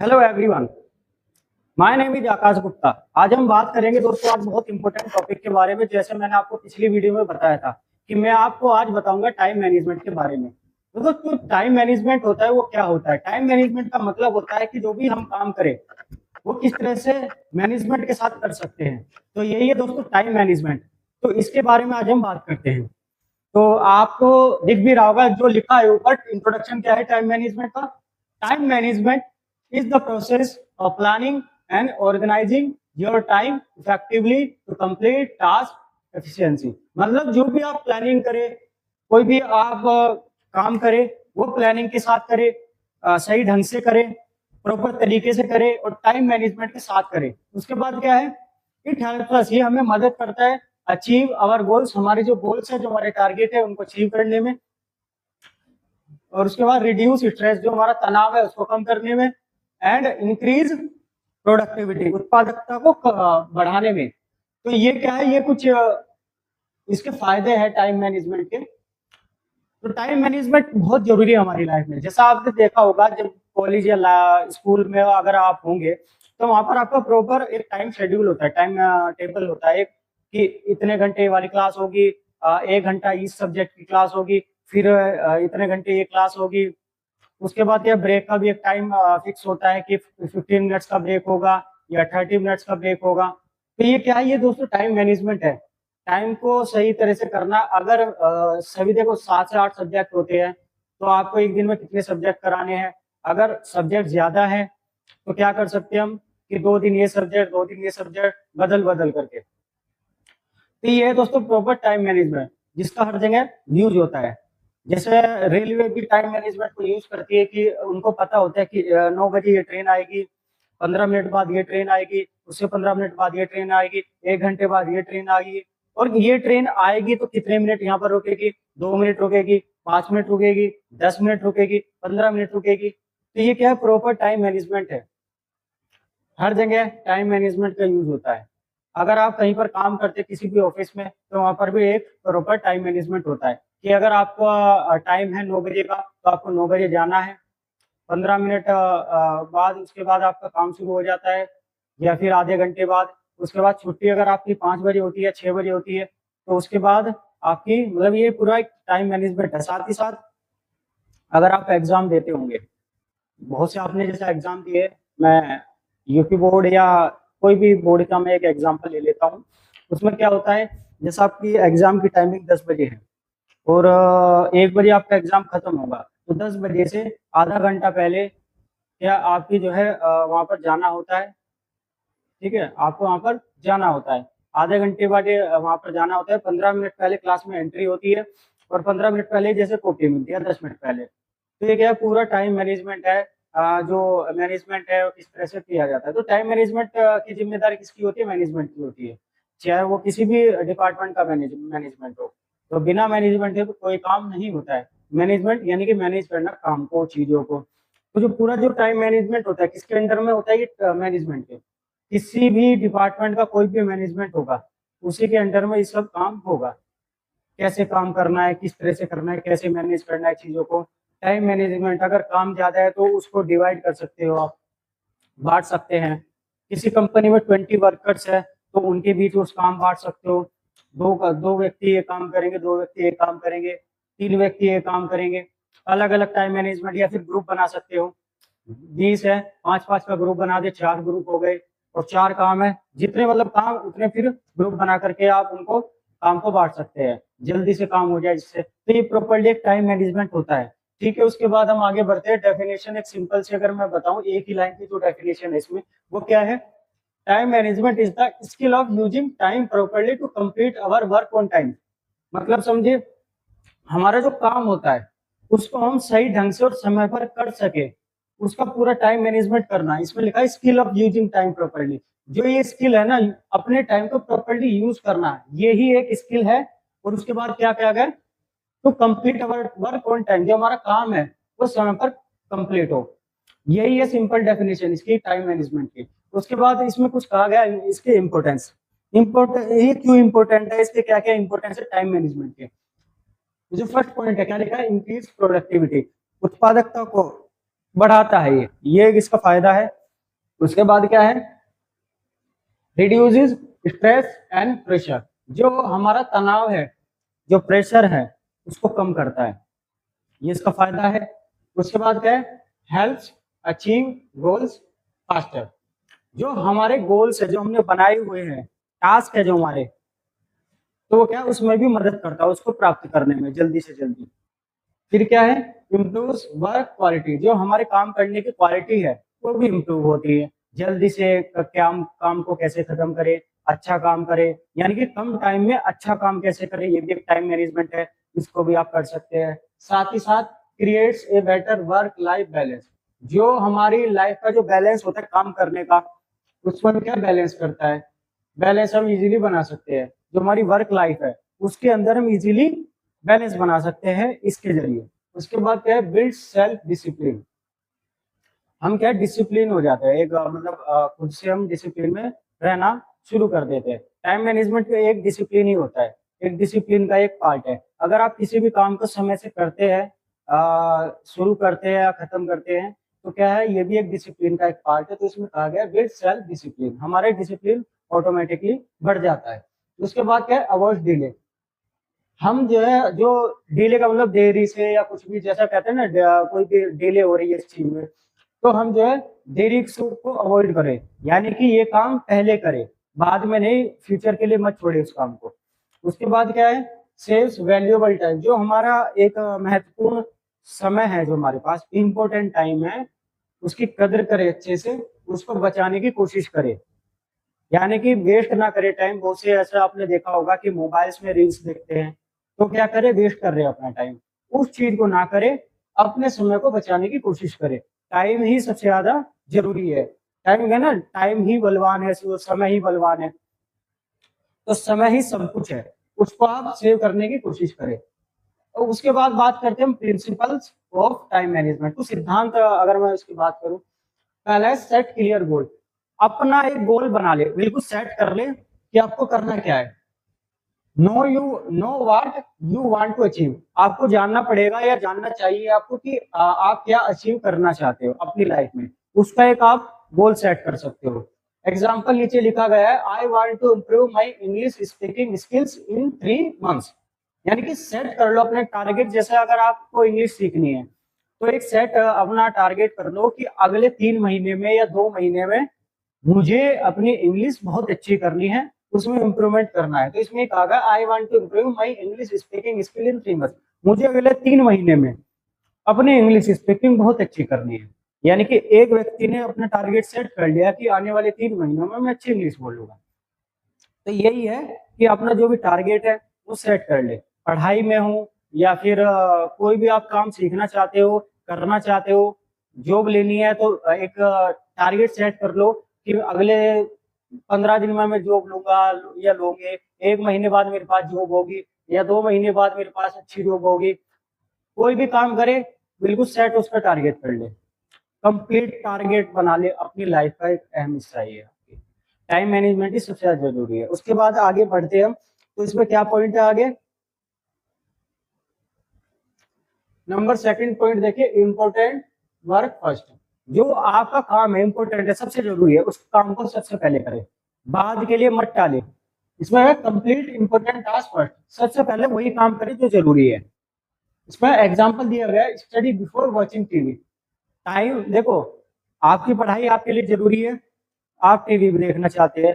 Hello everyone, my name is Aakash Gupta. आज हम बात करेंगे दोस्तों आज बहुत इंपॉर्टेंट टॉपिक के बारे में। जैसे मैंने आपको पिछली वीडियो में बताया था कि मैं आपको आज बताऊंगा टाइम मैनेजमेंट के बारे में। दोस्तों जो टाइम मैनेजमेंट होता है वो क्या होता है? टाइम मैनेजमेंट का मतलब होता है कि जो भी हम काम करें वो किस तरह से मैनेजमेंट के साथ कर सकते हैं। तो यही है दोस्तों टाइम मैनेजमेंट। तो इसके बारे में आज हम बात करते हैं। तो आपको दिख भी रहा होगा जो लिखा है ऊपर, इंट्रोडक्शन क्या है टाइम मैनेजमेंट का। Time management is the process of planning and organizing your time effectively to complete task efficiency. मतलब जो भी आप प्लानिंग करें, कोई भी आप काम करें, वो प्लानिंग के साथ करें, सही ढंग से करें, प्रॉपर तरीके से करें और टाइम मैनेजमेंट के साथ करें। उसके बाद क्या है, इट हेल्प्स अस, ये हमें मदद करता है अचीव आवर गोल्स, हमारे जो गोल्स है, जो हमारे टारगेट है, उनको अचीव करने में। और उसके बाद रिड्यूस स्ट्रेस, जो हमारा तनाव है उसको कम करने में। एंड इंक्रीज प्रोडक्टिविटी, उत्पादकता को बढ़ाने में। तो ये क्या है, ये कुछ इसके फायदे हैं टाइम मैनेजमेंट के। तो टाइम मैनेजमेंट बहुत जरूरी है हमारी लाइफ में। जैसा आपने देखा होगा जब कॉलेज या स्कूल में अगर आप होंगे तो वहां पर आपका प्रॉपर एक टाइम शेड्यूल होता है, टाइम टेबल होता है एक, कि इतने घंटे वाली क्लास होगी, 1 घंटा इस सब्जेक्ट की क्लास होगी, फिर इतने घंटे ये क्लास होगी। उसके बाद क्या, ब्रेक का भी एक टाइम फिक्स होता है कि 15 मिनट्स का ब्रेक होगा या 30 मिनट्स का ब्रेक होगा। तो ये क्या है, ये दोस्तों टाइम मैनेजमेंट है। टाइम को सही तरह से करना। अगर सभी देखो 7 से 8 सब्जेक्ट होते हैं तो आपको एक दिन में कितने सब्जेक्ट कराने हैं? अगर सब्जेक्ट ज्यादा है तो क्या कर सकते हैं हम कि 2 दिन ये सब्जेक्ट, 2 दिन ये सब्जेक्ट, बदल बदल करके। तो ये है दोस्तों प्रॉपर टाइम मैनेजमेंट, जिसका हर जगह यूज होता है। जैसे रेलवे भी टाइम मैनेजमेंट को यूज करती है कि उनको पता होता है कि 9 बजे ये ट्रेन आएगी, 15 मिनट बाद ये ट्रेन आएगी, उससे 15 मिनट बाद ये ट्रेन आएगी, 1 घंटे बाद ये ट्रेन आएगी। और ये ट्रेन आएगी तो कितने मिनट यहाँ पर रुकेगी? 2 मिनट रुकेगी, 5 मिनट रुकेगी, 10 मिनट रुकेगी, 15 मिनट रुकेगी। तो ये क्या है, प्रॉपर टाइम मैनेजमेंट है। हर जगह टाइम मैनेजमेंट का यूज होता है। अगर आप कहीं पर काम करते किसी भी ऑफिस में तो वहां पर भी एक प्रॉपर टाइम मैनेजमेंट होता है कि अगर आपका टाइम है 9 बजे का तो आपको 9 बजे जाना है। 15 मिनट बाद उसके बाद आपका काम शुरू हो जाता है, या फिर आधे घंटे बाद। उसके बाद छुट्टी अगर आपकी 5 बजे होती है, 6 बजे होती है, तो उसके बाद आपकी, मतलब ये पूरा एक टाइम मैनेजमेंट है। साथ ही साथ अगर आप एग्जाम देते होंगे, बहुत से आपने जैसे एग्जाम दिए, मैं यूपी बोर्ड या कोई भी बोर्ड का मैं एक एग्जांपल ले लेता हूँ। उसमें क्या होता है, जैसे आपकी एग्जाम की टाइमिंग 10 बजे है और 1 बजे आपका एग्जाम खत्म होगा, तो 10 बजे से आधा घंटा पहले क्या आपकी जो है वहां पर जाना होता है। ठीक है, आपको वहां पर जाना होता है। आधे घंटे बाद वहां पर जाना होता है। 15 मिनट पहले क्लास में एंट्री होती है और 15 मिनट पहले जैसे कॉपी मिलती है 10 मिनट पहले। तो ये क्या है, पूरा टाइम मैनेजमेंट है। जो मैनेजमेंट है वो किस तरह से किया जाता है। तो टाइम मैनेजमेंट की जिम्मेदारी किसकी होती है? मैनेजमेंट की होती है, चाहे वो किसी भी डिपार्टमेंट का मैनेजमेंट हो। तो बिना मैनेजमेंट के तो कोई काम नहीं होता है। मैनेजमेंट यानी कि मैनेज करना काम को, चीजों को। तो जो पूरा जो टाइम मैनेजमेंट होता है किसके अंडर में होता है? ये मैनेजमेंट के। किसी भी डिपार्टमेंट का कोई भी मैनेजमेंट होगा उसी के अंडर में ये सब काम होगा। कैसे काम करना है, किस तरह से करना है, कैसे मैनेज करना है चीजों को। टाइम मैनेजमेंट, अगर काम ज्यादा है तो उसको डिवाइड कर सकते हो आप, बांट सकते हैं। किसी कंपनी में 20 वर्कर्स है तो उनके बीच उस काम बांट सकते हो। दो व्यक्ति ये काम करेंगे, 2 व्यक्ति ये काम करेंगे, 3 व्यक्ति ये काम करेंगे। अलग अलग टाइम मैनेजमेंट, या फिर ग्रुप बना सकते हो। 20 है, 5-5 का ग्रुप बना दे, 4 ग्रुप हो गए। और 4 काम है, जितने मतलब काम उतने फिर ग्रुप बना करके आप उनको काम को बांट सकते हैं, जल्दी से काम हो जाए जिससे। तो ये प्रॉपर्ली एक टाइम मैनेजमेंट होता है। ठीक है, उसके बाद हम आगे बढ़ते हैं। डेफिनेशन एक सिंपल से अगर मैं बताऊं, एक ही लाइन की जो डेफिनेशन है इसमें, वो क्या है? Time management is the skill of using time properly to complete our work on time. मतलब समझिए, हमारा जो काम होता है उसको हम सही ढंग से और समय पर कर सके, उसका पूरा टाइम मैनेजमेंट करना। इसमें लिखा है skill of using time properly. जो ये स्किल है ना, अपने टाइम को प्रॉपर्ली यूज करना, ये ही एक स्किल है। और उसके बाद क्या क्या गया, to complete our work on time, जो हमारा काम है वो समय पर कंप्लीट हो। यही है सिंपल डेफिनेशन इसकी टाइम मैनेजमेंट की। उसके बाद इसमें कुछ कहा गया इसके इम्पोर्टेंस। ये क्यों इम्पोर्टेंट है, इसके क्या क्या इम्पोर्टेंस है टाइम मैनेजमेंट के। जो फर्स्ट पॉइंट है, क्या लिखा है? इंक्रीज प्रोडक्टिविटी, उत्पादकता को बढ़ाता है ये एक इसका फायदा है। उसके बाद क्या है, रिड्यूसेस स्ट्रेस एंड प्रेशर, जो हमारा तनाव है, जो प्रेशर है, उसको कम करता है, ये इसका फायदा है। उसके बाद क्या है, हेल्प्स अचीव गोल्स फास्टर, जो हमारे गोल्स है, जो हमने बनाए हुए हैं, टास्क है जो हमारे, तो वो क्या है, उसमें भी मदद करता है उसको प्राप्त करने में जल्दी से जल्दी। फिर क्या है, इम्प्रूव वर्क क्वालिटी, जो हमारे काम करने की क्वालिटी है वो भी इम्प्रूव होती है, जल्दी से काम को कैसे खत्म करे, अच्छा काम करे, यानी कि कम टाइम में अच्छा काम कैसे करे, ये भी एक टाइम मैनेजमेंट है, इसको भी आप कर सकते हैं। साथ ही साथ creates a better work life balance, जो हमारी लाइफ का जो बैलेंस होता है काम करने का, उसमें क्या बैलेंस करता है, बैलेंस हम इजीली बना सकते हैं, जो हमारी वर्क लाइफ है उसके अंदर हम इजीली बैलेंस बना सकते हैं इसके जरिए। उसके बाद क्या है, बिल्ड सेल्फ डिसिप्लिन, हम क्या डिसिप्लिन हो जाते हैं, एक मतलब खुद से हम डिसिप्लिन में रहना शुरू कर देते हैं। टाइम मैनेजमेंट का एक डिसिप्लिन ही होता है, एक डिसिप्लिन का एक पार्ट है। अगर आप किसी भी काम को समय से करते हैं, शुरू करते हैं या खत्म करते हैं, तो क्या है, ये भी एक डिसिप्लिन का एक पार्ट है। तो इसमें कहा गया बिल्ड सेल्फ डिसिप्लिन, हमारे डिसिप्लिन ऑटोमेटिकली बढ़ जाता है। उसके बाद क्या है, अवॉइड डिले, हम जो है, जो डिले का मतलब देरी से या कुछ भी, जैसा कहते हैं ना, कोई भी डिले हो रही है इस चीज में, तो हम जो है देरी को अवॉइड करें, यानी कि ये काम पहले करें, बाद में नहीं, फ्यूचर के लिए मत छोड़े उस काम को। उसके बाद क्या है, सेव्स वैल्यूएबल टाइम, जो हमारा एक महत्वपूर्ण समय है, जो हमारे पास इंपॉर्टेंट टाइम है, उसकी कदर करे अच्छे से, उसको बचाने की कोशिश करे, यानी कि वेस्ट ना करे टाइम। बहुत से ऐसा आपने देखा होगा कि मोबाइल्स में रील्स देखते हैं, तो क्या करे, वेस्ट कर रहे हैं अपना टाइम, उस चीज को ना करे, अपने समय को बचाने की कोशिश करे। टाइम ही सबसे ज्यादा जरूरी है, टाइम है ना, टाइम ही बलवान है, समय ही बलवान है, तो समय ही सब कुछ है, उसको आप सेव करने की कोशिश करें। और उसके बाद बात करते हैं प्रिंसिपल्स ऑफ टाइम मैनेजमेंट, तो सिद्धांत अगर मैं उसकी बात करूं, पहला है सेट क्लियर गोल, अपना एक गोल बना ले, बिल्कुल सेट कर ले कि आपको करना क्या है। Know what you want to achieve, आपको जानना पड़ेगा या जानना चाहिए आपको कि आप क्या अचीव करना चाहते हो अपनी लाइफ में, उसका एक आप गोल सेट कर सकते हो। एग्जाम्पल नीचे लिखा गया है, I want to improve my English speaking skills in 3 months, यानी कि सेट कर लो अपने टारगेट। जैसे अगर आपको इंग्लिश सीखनी है, तो एक सेट अपना टारगेट कर लो कि अगले 3 महीने में या 2 महीने में मुझे अपनी इंग्लिश बहुत अच्छी करनी है, उसमें इम्प्रूवमेंट करना है। तो इसमें कहा गया, I want to improve my English speaking skill in 3 months, मुझे अगले 3 महीने में अपनी इंग्लिश स्पीकिंग बहुत अच्छी करनी है, यानी कि एक व्यक्ति ने अपना टारगेट सेट कर लिया कि आने वाले 3 महीनों में मैं अच्छी इंग्लिश बोलूंगा। तो यही है कि अपना जो भी टारगेट है वो सेट कर ले, पढ़ाई में हो या फिर कोई भी आप काम सीखना चाहते हो, करना चाहते हो, जॉब लेनी है, तो एक टारगेट सेट कर लो कि अगले 15 दिन में मैं जॉब लूंगा या लूंगे, 1 महीने बाद मेरे पास जॉब होगी या 2 महीने बाद मेरे पास अच्छी जॉब होगी। कोई भी काम करे, बिल्कुल सेट उसका टारगेट कर ले, कंप्लीट टारगेट बना ले, अपनी लाइफ का एक अहम हिस्सा ही है। टाइम मैनेजमेंट ही सबसे ज्यादा जरूरी है। उसके बाद आगे बढ़ते हैं हम, तो इसमें क्या पॉइंट है आगे, नंबर सेकंड पॉइंट देखिए, इंपॉर्टेंट वर्क फर्स्ट, जो आपका काम है इंपॉर्टेंट है, सबसे जरूरी है, उस काम को सबसे पहले करें, बाद के लिए मत टाले। इसमें है कंप्लीट इंपॉर्टेंट टास्क फर्स्ट, सबसे पहले वही काम करें जो जरूरी है। इसमें एग्जांपल दिया गया है, study before watching TV. Time देखो, आपकी पढ़ाई आपके लिए जरूरी है, आप टीवी भी देखना चाहते हैं,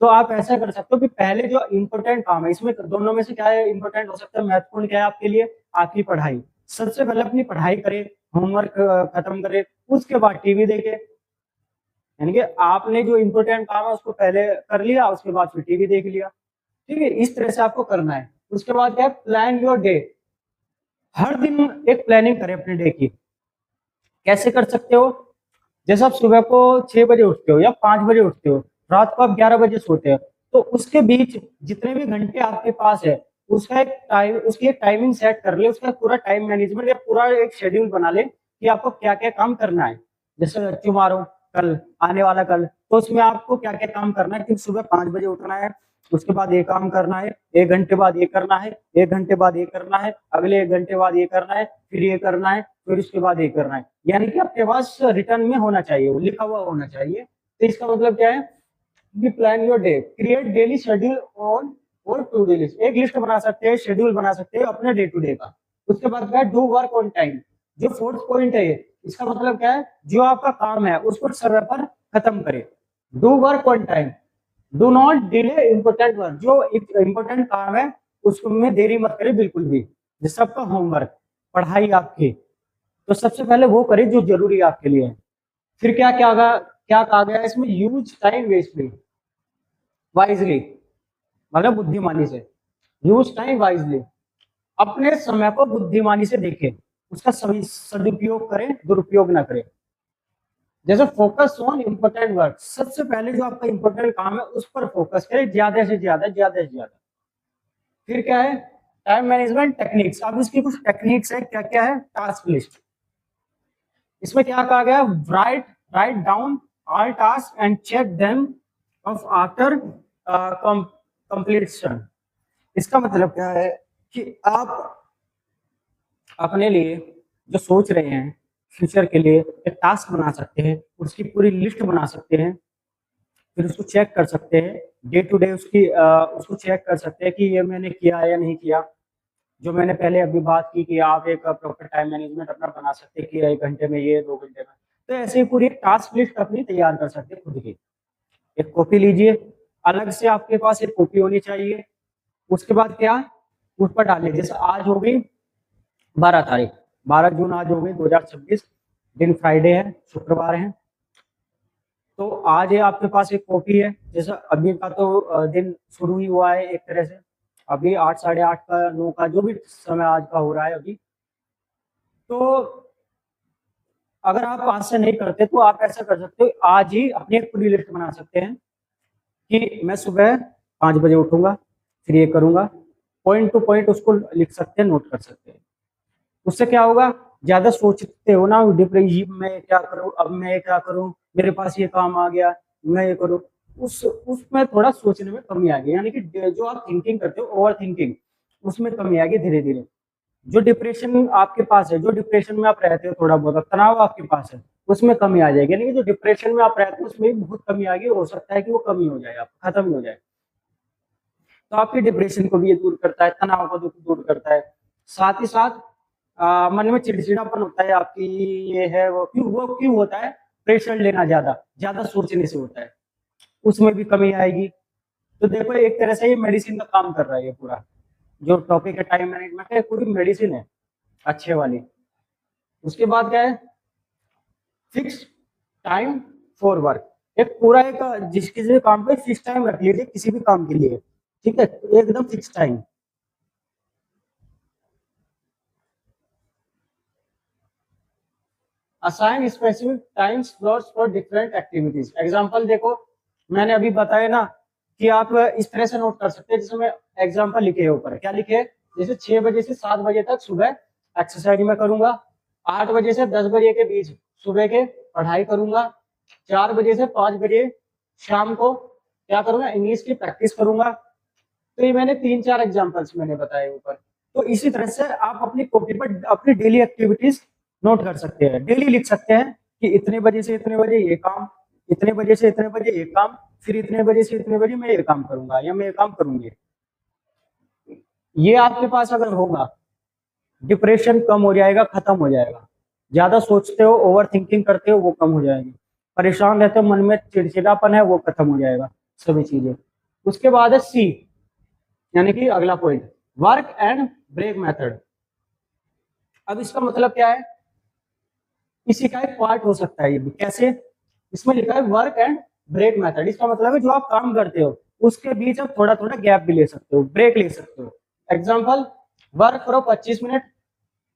तो आप ऐसा कर सकते हो कि पहले जो इंपॉर्टेंट काम है, इसमें दोनों में से क्या है इंपॉर्टेंट हो सकता है, महत्वपूर्ण क्या है आपके लिए, आपकी पढ़ाई। सबसे पहले अपनी पढ़ाई करें, होमवर्क खत्म करें, उसके बाद टीवी देखे, यानी कि आपने जो इंपॉर्टेंट काम है उसको पहले कर लिया, उसके बाद फिर टीवी देख लिया। ठीक है, इस तरह से आपको करना है। उसके बाद क्या है, प्लान योर डे, हर दिन एक प्लानिंग करें अपने डे की। कैसे कर सकते हो, जैसे आप सुबह को 6 बजे उठते हो या 5 बजे उठते हो, रात को आप 11 बजे सोते हो, तो उसके बीच जितने भी घंटे आपके पास है, उसका एक टाइम, उसकी एक टाइमिंग सेट कर ले, उसका पूरा टाइम मैनेजमेंट या पूरा एक शेड्यूल बना ले कि आपको क्या क्या काम करना है। जैसे टुमारो, कल आने वाला कल, तो उसमें आपको क्या क्या काम करना है कि सुबह 5 बजे उठना है, उसके बाद ये काम करना है, 1 घंटे बाद ये करना है, 1 घंटे बाद ये करना है, अगले 1 घंटे बाद ये करना है, फिर ये करना है, फिर उसके बाद ये करना है, यानी कि आपके पास रिटर्न में होना चाहिए, वो लिखा हुआ होना चाहिए। तो इसका मतलब क्या है कि plan your day, create daily schedule on और टू डू लिस्ट, एक लिस्ट बना सकते हैं, शेड्यूल बना सकते हैं अपने डे टू डे का। उसके बाद क्या है, डू वर्क ऑन टाइम, जो फोर्थ पॉइंट है ये, इसका मतलब क्या है, जो आपका काम है उसको समय पर खत्म करे। Do work on time, do not delay important work, जो इम्पोर्टेंट काम है उसमें देरी मत करे बिल्कुल भी। जैसे आपका होमवर्क, पढ़ाई आपकी, तो सबसे पहले वो करे जो जरूरी है आपके लिए। फिर क्या कहा गया है इसमें, यूज टाइम वेस्टली वाइजली, मतलब बुद्धिमानी से, यूज टाइम वाइजली, अपने समय को बुद्धिमानी से देखे, उसका सही सदुपयोग करें, दुरुपयोग ना करें। जैसे फोकस ऑन इम्पोर्टेंट वर्क, सबसे पहले जो आपका इम्पोर्टेंट काम है उस पर फोकस करें, ज्यादा से ज्यादा, ज्यादा से ज्यादा। फिर क्या है, टाइम मैनेजमेंट टेक्निक्स, अब इसकी कुछ टेक्निक्स है, क्या क्या है, टास्क लिस्ट, इसमें क्या कहा गया, write write down all task and check them off after completion. इसका मतलब क्या है कि आप अपने लिए जो सोच रहे हैं फ्यूचर के लिए, एक टास्क बना सकते हैं, उसकी पूरी लिस्ट बना सकते हैं, फिर उसको चेक कर सकते हैं डे टू डे, उसको चेक कर सकते हैं कि ये मैंने किया या नहीं किया। जो मैंने पहले अभी बात की कि आप एक प्रॉपर टाइम मैनेजमेंट अपना बना सकते हैं कि 1 घंटे में ये, 2 घंटे में, तो ऐसे ही पूरी टास्क लिस्ट अपनी तैयार कर सकते हैं खुद की। एक कॉपी लीजिए, अलग से आपके पास एक कॉपी होनी चाहिए। उसके बाद क्या, उस पर डालिए, जैसे आज हो गई 12 तारीख, 12 जून आज हो गई 2026, दिन फ्राइडे है, शुक्रवार है। तो आज ये आपके पास एक कॉपी है, जैसे अभी का तो दिन शुरू ही हुआ है एक तरह से, अभी 8, साढ़े 8 का, 9 का, जो भी समय आज का हो रहा है अभी। तो अगर आप आज से नहीं करते तो आप ऐसा कर सकते हो, आज ही अपनी एक पूरी लिस्ट बना सकते हैं कि मैं सुबह 5 बजे उठूंगा, फिर ये करूंगा, पॉइंट टू पॉइंट उसको लिख सकते हैं, नोट कर सकते हैं। उससे क्या होगा, ज्यादा सोचते हो ना डिप्रेशन, मैं क्या करूं, अब मैं क्या करूं, मेरे पास ये काम आ गया, मैं ये करूं, उसमें थोड़ा सोचने में कमी आ गई, यानी कि जो आप थिंकिंग करते हो, ओवर थिंकिंग, उसमें कमी आ गई धीरे धीरे। जो डिप्रेशन आपके पास है, जो डिप्रेशन में आप रहते हो, थोड़ा बहुत तनाव आपके पास है, उसमें कमी आ जाएगी, यानी कि जो डिप्रेशन में आप रहते हो उसमें बहुत कमी आ गई, हो सकता है कि वो कमी हो जाए, आप खत्म ही हो जाए। तो आपके डिप्रेशन को भी ये दूर करता है, तनाव को दूर करता है। साथ ही साथ मन में चिड़चिड़ापन होता है आपकी, ये है वो क्यों होता है, प्रेशर लेना, ज्यादा ज्यादा सोचने से होता है, उसमें भी कमी आएगी। तो देखो एक तरह से ये मेडिसिन का काम कर रहा है, ये पूरा जो टॉपिक है टाइम मैनेजमेंट है, पूरी मेडिसिन है अच्छे वाली। उसके बाद क्या है, फिक्स टाइम फॉर वर्क, एक पूरा एक जिस किसी भी काम पे फिक्स टाइम रख लीजिए, किसी भी काम के लिए, ठीक है, एकदम fix time. Assign specific time slots for different activities, example देखो, मैंने अभी बताया ना कि आप इस तरह से नोट कर सकते हैं, जैसे मैं एग्जांपल लिखे है ऊपर, क्या लिखे, जैसे 6 बजे से 7 बजे तक सुबह एक्सरसाइज में करूंगा, 8 बजे से 10 बजे के बीच सुबह के पढ़ाई करूंगा, 4 बजे से 5 बजे शाम को क्या करूंगा, इंग्लिश की प्रैक्टिस करूंगा। तो ये मैंने 3-4 एग्जाम्पल्स मैंने बताए ऊपर। तो इसी तरह से आप अपनी कॉपी पर अपनी डेली एक्टिविटीज नोट कर सकते हैं, डेली लिख सकते हैं कि इतने बजे से इतने बजे ये काम, इतने बजे से इतने बजे ये काम, फिर इतने बजे से इतने बजे मैं ये काम करूंगा या मैं ये काम करूंगी। ये आपके पास अगर होगा, डिप्रेशन कम हो जाएगा, खत्म हो जाएगा। ज्यादा सोचते हो, ओवर थिंकिंग करते हो, वो कम हो जाएगी। परेशान रहते हो, मन में चिड़चिड़ापन है, वो खत्म हो जाएगा, सभी चीजें। उसके बाद है सी, यानी कि अगला point, work and break method. अब इसका मतलब क्या है, इसी का एक पार्ट हो सकता है ये भी, कैसे, इसमें लिखा है वर्क एंड ब्रेक मेथड, इसका मतलब है जो आप काम करते हो उसके बीच आप थोड़ा थोड़ा गैप भी ले सकते हो, ब्रेक ले सकते हो। एग्जाम्पल, वर्क करो 25 मिनट,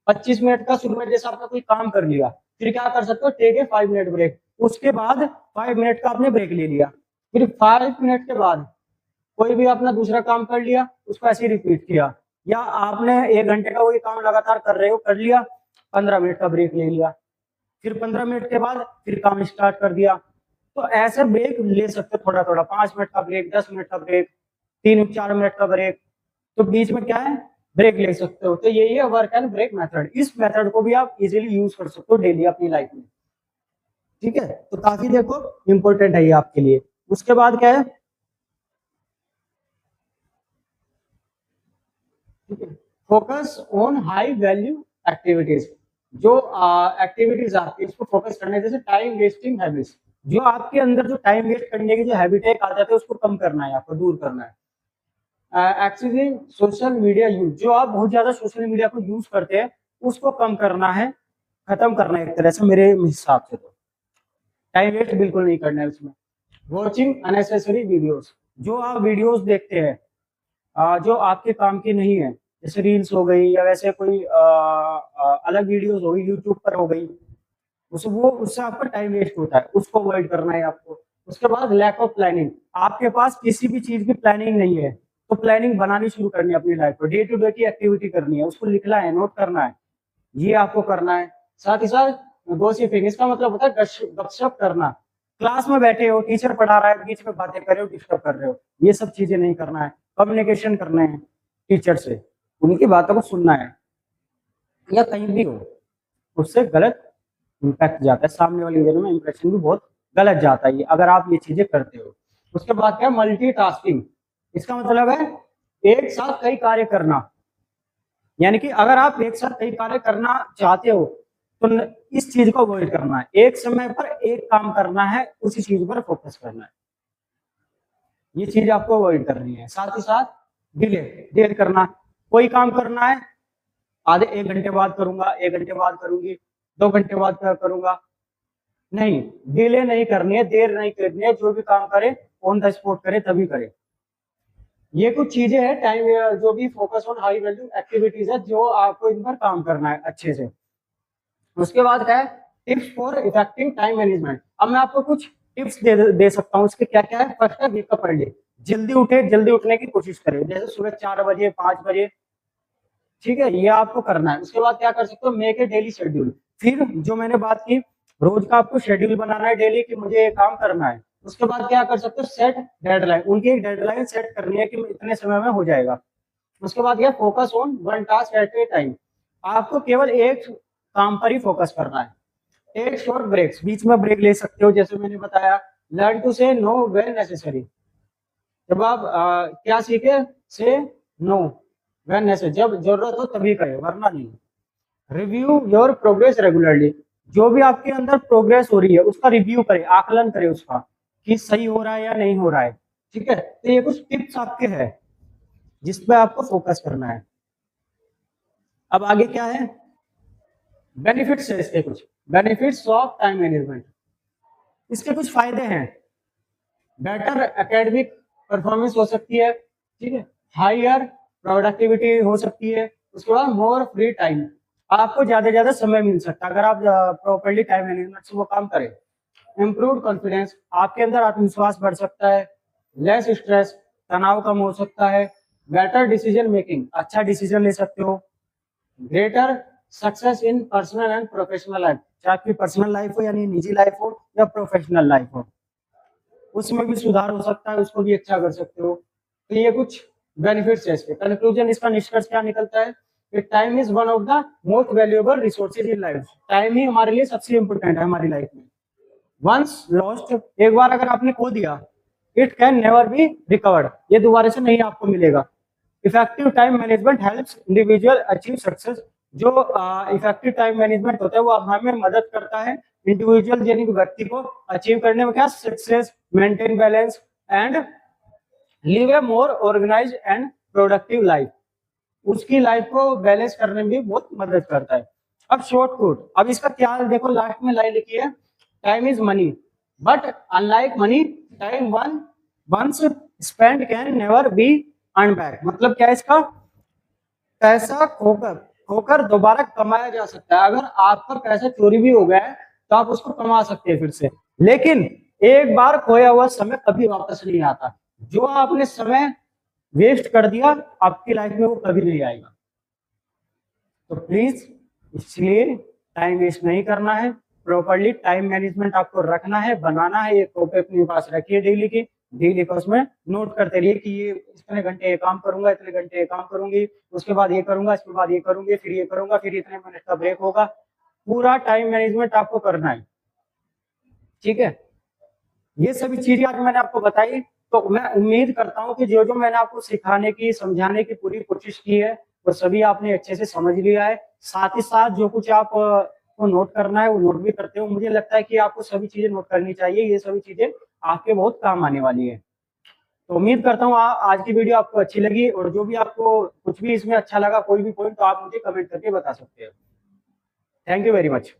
25 मिनट का शुरू में जैसे आपने कोई काम कर लिया, फिर क्या कर सकते हो, टेक ए 5 मिनट ब्रेक, उसके बाद 5 मिनट का आपने ब्रेक ले लिया, फिर 5 मिनट के बाद कोई भी अपना दूसरा काम कर लिया, उसको ऐसे ही रिपीट किया। या आपने 1 घंटे का वही काम लगातार कर रहे हो, कर लिया, 15 मिनट का ब्रेक ले लिया, फिर 15 मिनट के बाद फिर काम स्टार्ट कर दिया। तो ऐसे ब्रेक ले सकते हो थोड़ा थोड़ा, 5 मिनट का ब्रेक, 10 मिनट का ब्रेक, 3-4 मिनट का ब्रेक। तो बीच में क्या है, ब्रेक ले सकते हो। तो यही है वर्क एंड ब्रेक मेथड। इस मेथड को भी आप इजीली यूज कर सकते हो डेली अपनी लाइफ में। ठीक है, तो काफी देखो इंपॉर्टेंट है ये आपके लिए। उसके बाद क्या है, focus on high value activities. जो एक्टिविटीज आपकी इसको फोकस करने, जैसे टाइम वेस्टिंग हैबिट्स, जो आपके अंदर जो टाइम वेस्ट करने की जो हैबिट है आ जाते हैं, उसको कम करना है, आपको दूर करना है। एक्चुअली सोशल मीडिया यूज, जो आप बहुत ज्यादा सोशल मीडिया को यूज करते हैं, उसको कम करना है, खत्म करना है एक तरह से मेरे हिसाब से। तो टाइम वेस्ट बिल्कुल नहीं करना है उसमें। वॉचिंग अननेसेसरी वीडियोस, जो आप वीडियोस देखते हैं जो आपके काम की नहीं है, जैसे रील्स हो गई या वैसे कोई अलग वीडियोस हो गई, यूट्यूब पर हो गई, उससे आपका टाइम वेस्ट होता है, उसको अवॉइड करना है आपको। उसके बाद लैक ऑफ प्लानिंग, आपके पास किसी भी चीज की प्लानिंग नहीं है, तो प्लानिंग बनानी शुरू करनी है अपनी लाइफ को। डे टू डे की एक्टिविटी करनी है, उसको लिखना है, नोट करना है, ये आपको करना है। साथ ही साथ गॉसिपिंग, इसका मतलब होता है गपशप करना। क्लास में बैठे हो, टीचर पढ़ा रहा है, बीच में बातें कर रहे हो, डिस्टर्ब कर रहे हो, ये सब चीजें नहीं करना है। कम्युनिकेशन करना है टीचर से, उनकी बातों को सुनना है, या कहीं भी हो, उससे गलत इम्पैक्ट जाता है, सामने वाली जगह में इंप्रेशन भी बहुत गलत जाता है अगर आप ये चीजें करते हो। उसके बाद क्या, मल्टीटास्किंग, इसका मतलब है एक साथ कई कार्य करना। यानी कि अगर आप एक साथ कई कार्य करना चाहते हो, तो इस चीज को अवॉइड करना है, एक समय पर एक काम करना है, उसी चीज पर फोकस करना है, ये चीज आपको अवॉइड करनी है। साथ ही साथ डिले, देर करना, कोई काम करना है, आधे 1 घंटे बाद करूंगा, 1 घंटे बाद करूंगी, 2 घंटे बाद क्या करूंगा, नहीं, डिले नहीं करनी है, देर नहीं करनी है, जो भी काम करे ऑन द स्पॉट करे, तभी करे। ये कुछ चीजें हैं टाइम, जो भी focus on high value activities है, जो आपको इन पर काम करना है अच्छे से। उसके बाद क्या है, tips for effective time management. अब मैं आपको कुछ टिप्स दे सकता हूँ, उसके क्या क्या है। फर्स्ट है वेकअप अर्ली, जल्दी उठे, जल्दी उठने की कोशिश करें, जैसे सुबह 4 बजे 5 बजे, ठीक है, ये आपको करना है। उसके बाद क्या कर सकते हो, मेक ए डेली शेड्यूल। फिर जो मैंने बात की, रोज का आपको शेड्यूल बनाना है डेली कि मुझे ये काम करना है। उसके बाद क्या कर सकते हो, सेट डेडलाइन, उनकी एक डेडलाइन सेट करनी है कि इतने समय में हो जाएगा। उसके बाद क्या, focus on one task at A time, आपको केवल एक काम पर ही फोकस करना है। टेक शॉर्ट ब्रेक्स, बीच में ब्रेक ले सकते हो, जैसे मैंने बताया। लर्न टू से नो वेन नेसेसरी, जब आप क्या सीखे, से नो वेन नेसेसरी, जब जरूरत हो तभी करें, वरना नहीं। रिव्यू योर प्रोग्रेस रेगुलरली, जो भी आपके अंदर प्रोग्रेस हो रही है उसका रिव्यू करें, आकलन करें उसका, कि सही हो रहा है या नहीं हो रहा है। ठीक है, तो ये कुछ टिप्स आपके हैं जिसपे आपको फोकस करना है। अब आगे क्या है, बेनिफिट्स है इसके, कुछ बेनिफिट्स ऑफ टाइम मैनेजमेंट। इसके कुछ फायदे हैं, बेटर एकेडमिक परफॉर्मेंस हो सकती है, ठीक है, हायर प्रोडक्टिविटी हो सकती है। उसके बाद मोर फ्री टाइम, आपको ज्यादा से ज्यादा समय मिल सकता है अगर आप प्रॉपरली टाइम मैनेजमेंट से वो काम करें। इम्प्रूव कॉन्फिडेंस, आपके अंदर आत्मविश्वास बढ़ सकता है। लेस स्ट्रेस, तनाव कम हो सकता है। बेटर डिसीजन मेकिंग, अच्छा डिसीजन ले सकते हो। Greater success in personal and professional life, चाहे आपकी पर्सनल लाइफ हो यानी निजी लाइफ हो या प्रोफेशनल लाइफ हो, उसमें भी सुधार हो सकता है, उसको भी अच्छा कर सकते हो। तो ये कुछ बेनिफिट्स है इसके। कंक्लूजन, इसका निष्कर्ष क्या निकलता है कि time is one of the most valuable resources in life. Time ही हमारे लिए सबसे इंपॉर्टेंट है हमारी लाइफ में। वंस लॉस्ट, एक बार अगर आपने खो दिया, it can never be recovered, ये दोबारा से नहीं आपको मिलेगा। Effective time management helps individual achieve success, जो इफेक्टिव टाइम मैनेजमेंट होता है वो हमें मदद करता है इंडिविजुअल यानी कि व्यक्ति को अचीव करने में क्या, success, maintain balance and live a more organized and productive life, उसकी लाइफ को बैलेंस करने में भी बहुत मदद करता है। अब शॉर्ट कोट, अब इसका क्या देखो, लास्ट में लाइन लिखी है, time is money but unlike money, time once spend can never be earn back. मतलब क्या है इसका, पैसा खोकर खोकर दोबारा कमाया जा सकता है। अगर आपका पैसा चोरी भी हो गया है तो आप उसको कमा सकते हैं फिर से, लेकिन एक बार खोया हुआ समय कभी वापस नहीं आता। जो आपने समय वेस्ट कर दिया आपकी लाइफ में वो कभी नहीं आएगा। तो प्लीज इसलिए टाइम वेस्ट नहीं करना है, प्रॉपरली टाइम मैनेजमेंट आपको रखना है, बनाना है। ये कॉपी अपने पास रखिए डेली की, डी लिखा, उसमें नोट करते रहिए कि ये इतने घंटे ये काम करूंगा, इतने घंटे ये काम करूंगी, उसके बाद ये करूंगा, इसके बाद ये करूंगी, फिर ये करूंगा, फिर इतने मिनट का ब्रेक होगा। पूरा टाइम मैनेजमेंट आपको करना है, ठीक है। ये सभी चीजें आज मैंने आपको बताई, तो मैं उम्मीद करता हूँ कि जो जो मैंने आपको सिखाने की, समझाने की पूरी कोशिश की है, वो सभी आपने अच्छे से समझ लिया है। साथ ही साथ जो कुछ आप को नोट करना है वो नोट भी करते हो। मुझे लगता है कि आपको सभी चीजें नोट करनी चाहिए, ये सभी चीजें आपके बहुत काम आने वाली है। तो उम्मीद करता हूँ आज की वीडियो आपको अच्छी लगी, और जो भी आपको कुछ भी इसमें अच्छा लगा, कोई भी पॉइंट, तो आप मुझे कमेंट करके बता सकते हो। Thank you very much.